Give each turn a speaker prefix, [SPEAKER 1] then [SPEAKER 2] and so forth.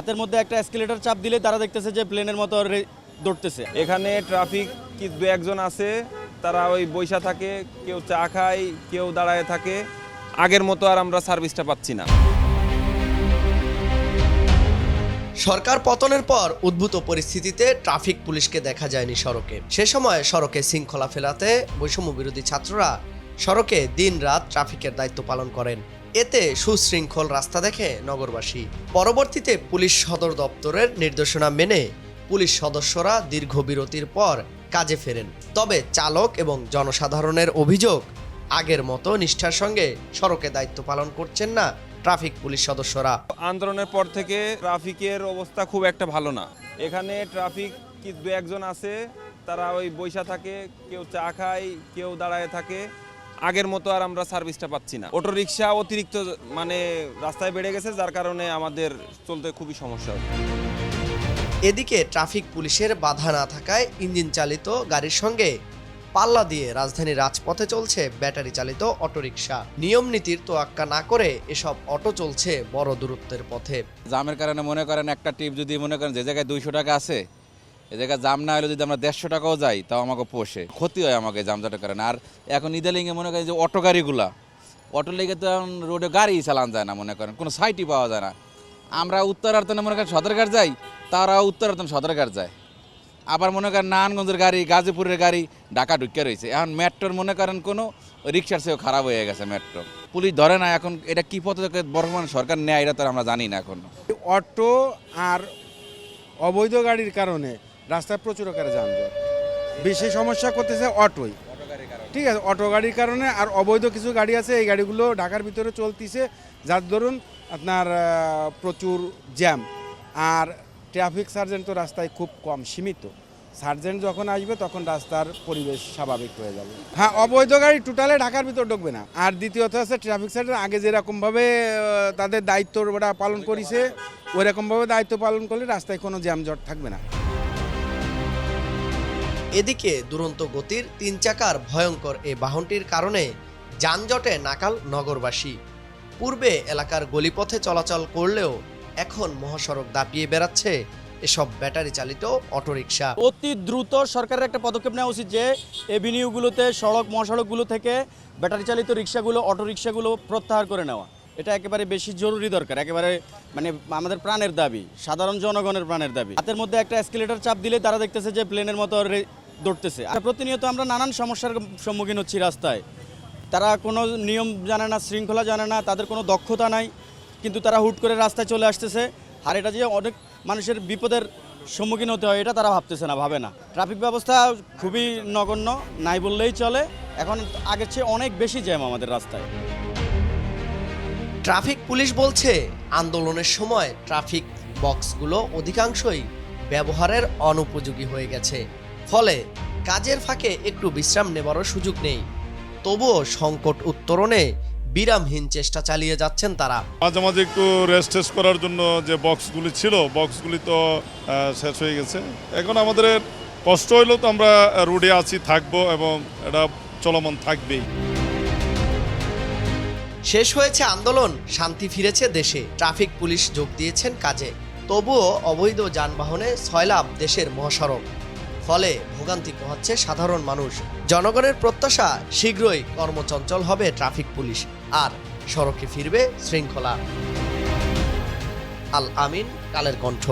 [SPEAKER 1] হাতের মধ্যে একটা এসকেলেটর চাপ দিলে তারা দেখতেছে যে প্লেনের মতো দৌড়তেছে।
[SPEAKER 2] এখানে ট্রাফিক কি দু একজন আছে, তারা ওই বৈশা থাকে, কেউ চা খায়, কেউ দাঁড়ায় থাকে। আগের মতো আর আমরা সার্ভিসটা পাচ্ছি না।
[SPEAKER 3] সরকার পতনের পর উদ্ভূত পরিস্থিতিতে ট্রাফিক পুলিশকে দেখা যায়নি সড়কে। সে সময় সড়কে শৃঙ্খলা ফেরাতে বৈষম্য বিরোধী ছাত্ররা সড়কে দিন-রাত ট্রাফিকের দায়িত্ব পালন করেন। এতে সুশৃঙ্খল রাস্তা দেখে নগরবাসী। পরবর্তীতে পুলিশ সদর দপ্তরের নির্দেশনা মেনে পুলিশ সদস্যরা দীর্ঘ বিরতির পর কাজে ফেরেন। তবে চালক এবং জনসাধারণের অভিযোগ, আগের মতো নিষ্ঠার সঙ্গে সড়কে দায়িত্ব পালন করছেন না ট্রাফিক পুলিশ সদস্যরা।
[SPEAKER 2] আন্দোলনের পর থেকে ট্রাফিকের অবস্থা খুব একটা ভালো না। এখানে ট্রাফিক কি দু একজন আছে, তারা ওই বৈশা থাকে, কেউ চা খায়, কেউ দাঁড়ায় থাকে। আগের মতো আর আমরা সার্ভিসটা পাচ্ছি না। অটো রিক্সা অতিরিক্ত রাস্তায় বেড়ে গেছে, যার কারণে আমাদের চলতে খুবই সমস্যা হচ্ছে।
[SPEAKER 3] এদিকে ট্রাফিক পুলিশের বাধা না থাকায় ইঞ্জিন চালিত গাড়ির সঙ্গে পাল্লা দিয়ে রাজধানীর রাজপথে চলছে ব্যাটারি চালিত অটোরিকশা। নিয়ম নীতির তোয়াক্কা না করে এসব অটো চলছে বড় দূরত্বের পথে।
[SPEAKER 4] জামের কারণে মনে করেন একটা ট্রিপ যদি মনে করেন যে জায়গায় 200 টাকা আছে, এ জায়গায় জাম না হলে যদি আমরা 150 টাকাও যাই, তাও আমাকে পোষে। ক্ষতি হয় আমাকে জামজাটের কারণে। আর এখন ইদালিংয়ে মনে করেন যে অটো গাড়িগুলা, অটো লেগে তো এখন রোডে গাড়ি চালান যায় না, মনে করেন কোনো সাইটই পাওয়া যায় না। আমরা উত্তরার্থনে মনে করেন সদরঘাট যাই, তারা উত্তরার্থন সদরঘাট যায়। আবার মনে করেন নারায়ণগঞ্জের গাড়ি, গাজীপুরের গাড়ি ঢাকা ঢুকে রয়েছে। এখন মেট্রোর মনে করেন কোনো রিক্সার চেয়েও খারাপ হয়ে গেছে মেট্রো। পুলিশ ধরে না। এখন এটা কী পদক্ষেপ বর্তমান সরকার নেয়, এটা তো আমরা জানি না এখন।
[SPEAKER 5] অটো আর অবৈধ গাড়ির কারণে রাস্তায় প্রচুর আকারে যানজট। বেশি সমস্যা করতেছে অটোই, ঠিক আছে, অটো গাড়ির কারণে। আর অবৈধ কিছু গাড়ি আছে, এই গাড়িগুলো ঢাকার ভিতরে চলতেছে, যার দরুন আপনার প্রচুর জ্যাম। আর ট্রাফিক সার্জেন্ট তো রাস্তায় খুব কম, সীমিত। সার্জেন্ট যখন আসবে তখন রাস্তার পরিবেশ স্বাভাবিক হয়ে যাবে। হ্যাঁ, অবৈধ গাড়ি টোটালে ঢাকার ভিতর ঢুকবে না। আর দ্বিতীয়ত আছে ট্রাফিক সার্জেন্ট আগে যেরকমভাবে তাদের দায়িত্ব পালন করেছে, ওই রকমভাবে দায়িত্ব পালন করলে রাস্তায় কোনো জ্যামজট থাকবে না।
[SPEAKER 3] এদিকে দুরন্ত গতির 3 চাকার ভয়ঙ্কর এই বাহনটির কারণে যানজটে নাকাল নগরবাসী। পূর্বে এলাকার গলিপথে চলাচল করলেও এখন মহাসড়ক দাপিয়ে বেড়াচ্ছে এসব ব্যাটারি চালিত অটোরিকশা।
[SPEAKER 1] অতি দ্রুত সরকারের একটা পদক্ষেপ নেওয়া উচিত যে এভিনিউগুলোতে, সড়ক মহাসড়কগুলো থেকে ব্যাটারি চালিত রিক্সাগুলো, অটোরিকশাগুলো প্রত্যাহার করে নেওয়া। এটা একেবারে বেশি জরুরি দরকার, একেবারে মানে আমাদের প্রাণের দাবি, সাধারণ জনগণের প্রাণের দাবি। হাতের মধ্যে একটা এসকেলেটর চাপ দিলে তারা দেখতেছে যে প্লেনের মতো দৌড়তেছে। আর প্রতিনিয়ত আমরা নানান সমস্যার সম্মুখীন হচ্ছি রাস্তায়। তারা কোনো নিয়ম জানে না, শৃঙ্খলা জানে না, তাদের কোনো দক্ষতা নাই, কিন্তু তারা হুট করে রাস্তায় চলে আসতেছে। আর এটা যে অনেক মানুষের বিপদের সম্মুখীন হতে হয়, এটা তারা ভাবতেছে না, ভাবে না। ট্রাফিক ব্যবস্থা খুবই নগণ্য, নাই বললেই চলে। এখন আগের চেয়ে অনেক বেশি জ্যাম আমাদের রাস্তায়।
[SPEAKER 3] ট্রাফিক পুলিশ বলছে, আন্দোলনের সময় ট্রাফিক বক্সগুলো অধিকাংশই ব্যবহারের অনুপযোগী হয়ে গেছে। ফলে কাজের ফাঁকে একটু বিশ্রাম নেবারও সুযোগ নেই। তবুও সংকট উত্তরণে বিরামহীন চেষ্টা চালিয়ে যাচ্ছেন তারা।
[SPEAKER 6] মাঝে মাঝে একটু রেস্ট করার জন্য যে বক্সগুলি ছিল, বক্সগুলি তো শেষ হয়ে গেছে। এখন আমাদের কষ্ট হইলেও তো আমরা রোডে আছি, থাকবো এবং এটা চলমান থাকবেই।
[SPEAKER 3] শেষ হয়েছে আন্দোলন, শান্তি ফিরেছে দেশে। ট্রাফিক পুলিশ যোগ দিয়েছেন কাজে। তবুও অবৈধ যানবাহনে সয়লাব দেশের মহাসড়ক। ফলে ভোগান্তি পোহাচ্ছে সাধারণ মানুষ। জনগণের প্রত্যাশা, শীঘ্রই কর্মচঞ্চল হবে ট্রাফিক পুলিশ, আর সড়কে ফিরবে শৃঙ্খলা। আল আমিন, কালের কণ্ঠ।